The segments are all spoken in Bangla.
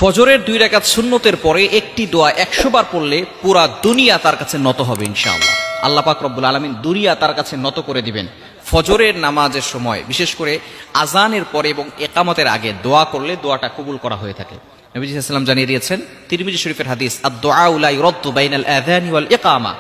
ফজরের 2 রাকাত সুন্নতের পরে একটি দোয়া 100 বার পড়লে পুরা দুনিয়া তার কাছে নত হবে ইনশাআল্লাহ। আল্লাহ পাক রব্বুল আলামিন দুনিয়া তার কাছে নত করে দিবেন। ফজরের নামাজের সময় বিশেষ করে আজানের পরে এবং ইকামতের আগে দোয়া করলে দোয়াটা কবুল করা হয়ে থাকে। নবী সাল্লাল্লাহু আলাইহি ওয়াসাল্লাম জানিয়ে দিয়েছেন, তিরমিজি শরীফের হাদিস, আদ-দুআউ লা ইউরাদ্দু বাইনাল আযানি ওয়াল ইকামা।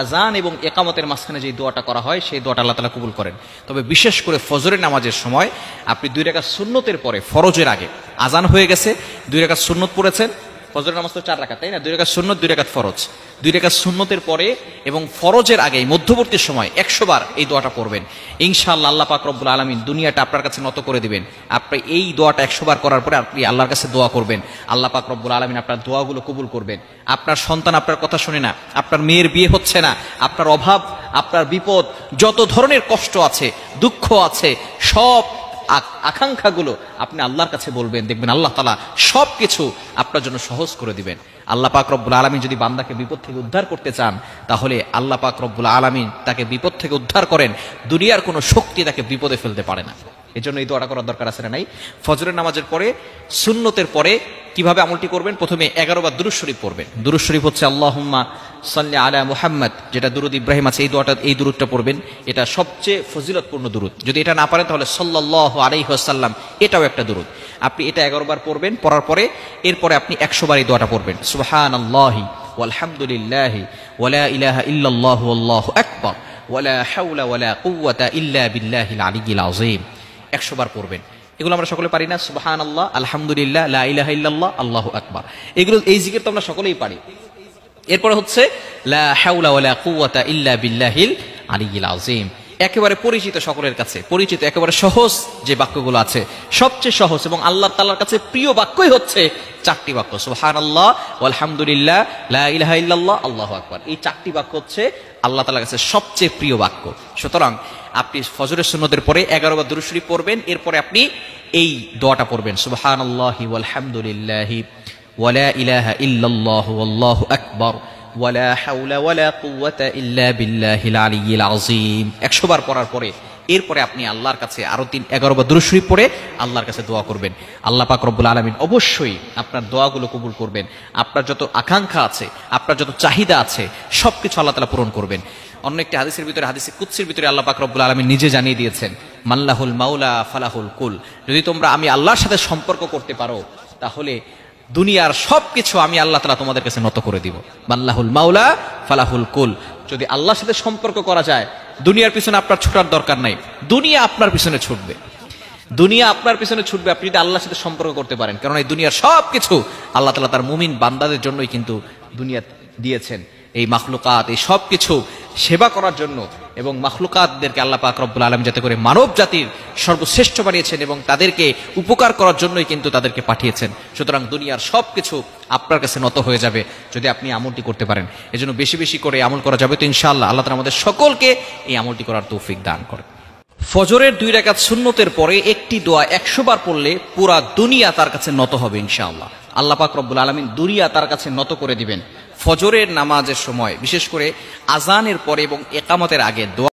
আজান এবং ইকামতের মাঝখানে যে দোয়াটা করা হয় সেই দোয়াটা আল্লাহ তাআলা কবুল করেন। তবে বিশেষ করে ফজরের নামাজের সময় আপনি 2 রাকাত সুন্নতের পরে ফরজের আগে আজান হয়ে গেছে, 2 রাকাত সুন্নত পড়েছেন। ফজরের নামাজ তো 4 রাকাত, তাই না? 2 রাকাত সুন্নত, 2 রাকাত ফরজ। 2 রাকাত সুন্নতের পরে এবং ফরজের আগে মধ্যবর্তী সময় 100 বার এই দোয়াটা পড়বেন। ইনশাআল্লাহ আল্লাহ পাক রব্বুল আলামিন দুনিয়াটা আপনার কাছে নত করে দিবেন। আপনি এই দোয়াটা 100 বার করার পরে আপনি আল্লাহর কাছে দোয়া করবেন, আল্লাহ পাক রব্বুল আলামিন আপনার দোয়াগুলো কবুল করবেন। আপনার সন্তান আপনার কথা শুনে না, আপনার মেয়ের বিয়ে হচ্ছে না, আপনার অভাব, আপনার বিপদ, যত ধরনের কষ্ট আছে, দুঃখ আছে, সব আকাঙ্ক্ষাগুলো আপনি আল্লাহর কাছে বলবেন, দেখবেন আল্লাহ তাআলা সবকিছু আপনার জন্য সহজ করে দিবেন। আল্লাহ পাক রব্বুল আলামিন যদি বান্দাকে বিপদ থেকে উদ্ধার করতে চান, তাহলে আল্লাহ পাক রব্বুল আলামিন তাকে বিপদ থেকে উদ্ধার করেন। দুনিয়ার কোনো শক্তি তাকে বিপদে ফেলতে পারে না। এজন্য এই দোয়াটা করার দরকার আছে না নাই? ফজরের নামাজের পরে সুন্নতের পরে কিভাবে আমলটি করবেন? প্রথমে 11 বার দুরূদ শরীফ পড়বেন। দুরূদ শরীফ হচ্ছে আল্লাহুম্মা সাল্লি আলা মুহাম্মদ, যেটা দুরূদ ইব্রাহিম আছে, এই দুরূদটা পড়বেন। এটা সবচেয়ে ফজিলতপূর্ণ দুরূদ। যদি এটা না পারেন তাহলে সাল্লাল্লাহু আলাইহি ওয়াসাল্লাম, এটাও একটা দুরূদ। আপনি এটা 11 বার পড়বেন। পড়ার পরে এরপরে আপনি 100 বার এই দোয়াটা পড়বেন, সুবহানাল্লাহি ওয়ালহামদুলিল্লাহি ওয়ালা ইলাহা ইল্লাল্লাহু আল্লাহু আকবার ওয়ালা হাওলা ওয়ালা কুওয়াতা ইল্লা বিল্লাহিল আলিয়্যিল আযীম। 100 বার পড়বেন। এগুলো আমরা সকলে পারি না? সুবহানাল্লাহ, আলহামদুলিল্লাহ, লা ইলাহা ইল্লাল্লাহ, আল্লাহু আকবার। এগুলো, এই জিকির তো আমরা সকলেই পারি। এরপরে হচ্ছে লা হাওলা ওয়ালা কুওয়াতা ইল্লা বিল্লাহিল আলিয়্যিল আযীম। একেবারে পরিচিত, সকলের কাছে পরিচিত, একেবারে সহজ যে বাক্যগুলো আছে, সবচেয়ে সহজ এবং আল্লাহ তাআলার কাছে প্রিয় বাক্যই হচ্ছে 4টি বাক্য, সুবহানাল্লাহ, আলহামদুলিল্লাহ, লা ইলাহা ইল্লাল্লাহ, আল্লাহু আকবার। এই 4টি বাক্য হচ্ছে আল্লাহ তাআলার কাছে সবচেয়ে প্রিয় বাক্য। সুতরাং আপনি ফজরের সুন্নতের পরে 11 বার দুরূদ শরীফ পড়বেন। এরপরে আপনি এই দোয়াটা পড়বেন, সুবহানাল্লাহি ওয়ালহামদুলিল্লাহি ওয়ালা ইলাহা ইল্লাল্লাহু আল্লাহু আকবার ওয়ালা হাওলা ওয়ালা কুওয়াতা ইল্লা বিল্লাহিল আলিয়্যিল আযীম। 100 বার পড়ার পরে এরপরে আপনি আল্লাহর কাছে আরো 11 বার দুরূদ শরীফ পড়ে আল্লাহর কাছে দোয়া করবেন। আল্লাহ পাক রব্বুল আলামিন অবশ্যই আপনার দোয়াগুলো কবুল করবেন। আপনার যত আকাঙ্ক্ষা আছে, আপনার যত চাহিদা আছে, সবকিছু আল্লাহ তাআলা পূরণ করবেন। অন্য একটি হাদিসের ভিতরে, হাদিসে কুদসির ভিতরে আল্লাহ পাক রব্বুল আলামিন নিজে জানিয়ে দিয়েছেন, মাল্লাহুল মাওলা ফালাহুল কুল। যদি তোমরা আমি আল্লাহর সাথে সম্পর্ক করতে পারো, তাহলে দুনিয়ার সবকিছু আমি আল্লাহ তাআলা তোমাদের কাছে নত করে দিব। মাল্লাহুল মাওলা ফালাহুল কুল। যদি আল্লাহর সাথে সম্পর্ক করা যায়, দুনিয়ার পিছনে আপনার ছুটার দরকার নাই, দুনিয়া আপনার পিছনে ছুটবে। দুনিয়া আপনার পিছনে ছুটবে আপনি যদি আল্লাহর সাথে সম্পর্ক করতে পারেন। কারণ এই দুনিয়ার সবকিছু আল্লাহ তাআলা তার মুমিন বান্দাদের জন্যই কিন্তু দুনিয়া দিয়েছেন। এই মাখলুকাত, এই সবকিছু সেবা করার জন্য এবং মাখলুকাতদেরকে আল্লাহ পাক রব্বুল আলামিন যাতে করে মানব জাতির সর্বশ্রেষ্ঠ বানিয়েছেন এবং তাদেরকে উপকার করার জন্যই কিন্তু তাদেরকে পাঠিয়েছেন। সুতরাং দুনিয়ার সবকিছু আপনার কাছে নত হয়ে যাবে যদি আপনি আমলটি করতে পারেন। এজন্য বেশি বেশি করে আমল করা যাবে তো ইনশাআল্লাহ। আল্লাহ তাআলা আমাদের সকলকে এই আমলটি করার তৌফিক দান করেন। ফজরের 2 রাকাত সুন্নতের পরে একটি দোয়া 100 বার পড়লে পুরা দুনিয়া তার কাছে নত হবে ইনশাআল্লাহ। আল্লাহ পাক রব্বুল আলামিন দুনিয়া তার কাছে নত করে দিবেন। ফজরের নামাজের সময় বিশেষ করে আজানের পরে এবং ইকামতের আগে দোয়া